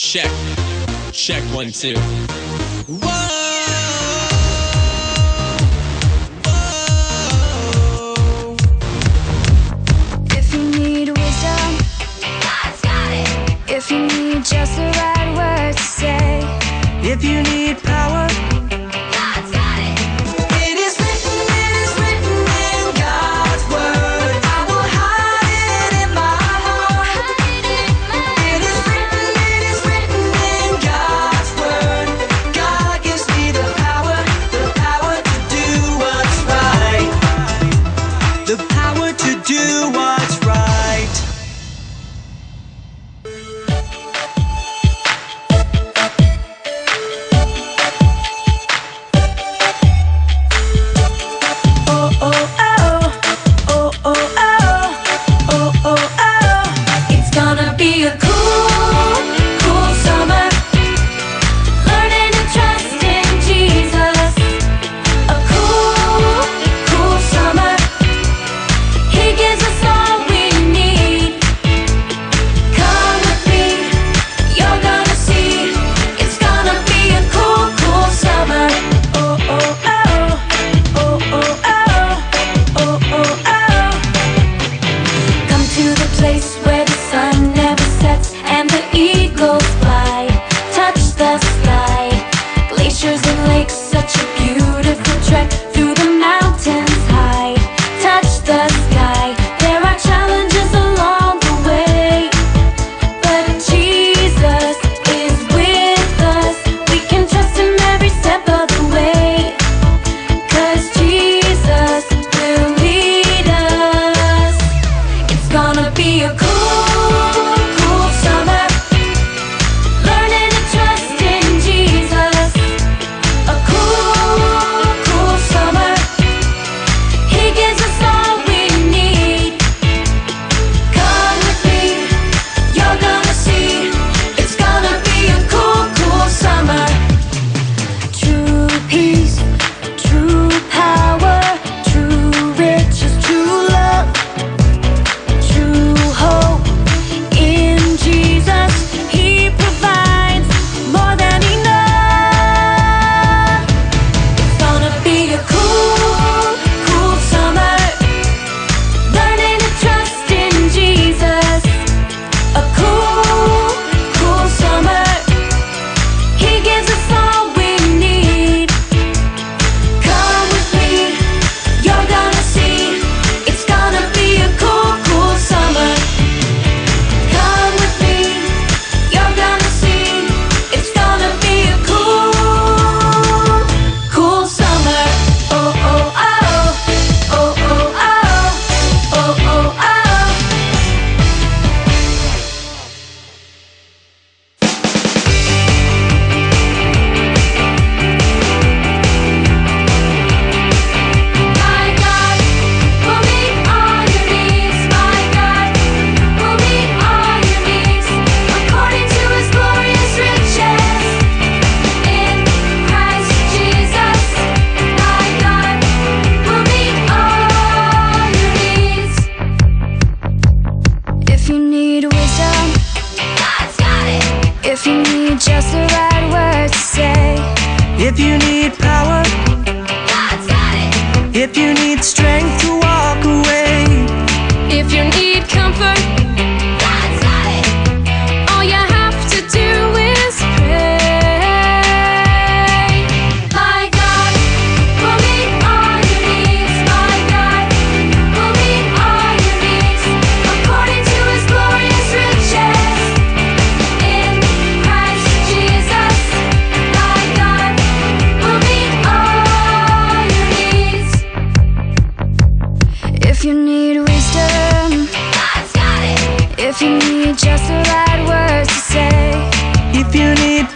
Check. Check 1, 2. Whoa! If you need wisdom, God's got it. If you need just the right words to say, if you need power, God's got it. it is written in God's word. I will hide it in my heart. It is written in God's word. God gives me the power to do what's right. The power to do what's right. It's gonna be a cool summer. Learning to trust in Jesus. A cool summer. He gives us all we need. Come with me, you're gonna see. It's gonna be a cool summer. Come to the place where the sun never sets and the eagles fly. Touch the sky, glaciers and lakes, such a beautiful trek through the mountains high. Touch the sky, there are challenges along the way, but Jesus is with us. We can trust him every step of the way, 'cause Jesus will lead us. It's gonna be a cool summer. Learning to trust in Jesus. A cool summer. He gives us all we need. Come with me, you're gonna see. It's gonna be a cool summer. True peace, true power, true riches, true love, true hope in Jesus. He provides more than enough. It's gonna be a cool summer. Learning to trust in Jesus. A cool summer. He gives us all we need. Come with me, you're gonna see. It's gonna be a cool summer. Come with me, you're gonna see. It's gonna be a cool summer. Oh oh oh, oh oh oh, oh oh oh. My God will meet all your needs. My God will meet all your needs according to His glorious riches in Christ Jesus. My God will meet all your needs. If you need wisdom, God's got it. If you need just the right words to say, If you need power, God's got it. if you need strength to walk away, If you need comfort, God's got it. All you have to do is pray. My God will meet all your needs. My God will meet all your needs according to His glorious riches in Christ Jesus. My God will meet all your needs. If you need wisdom, God's got it. If you need just the right words to say, if you need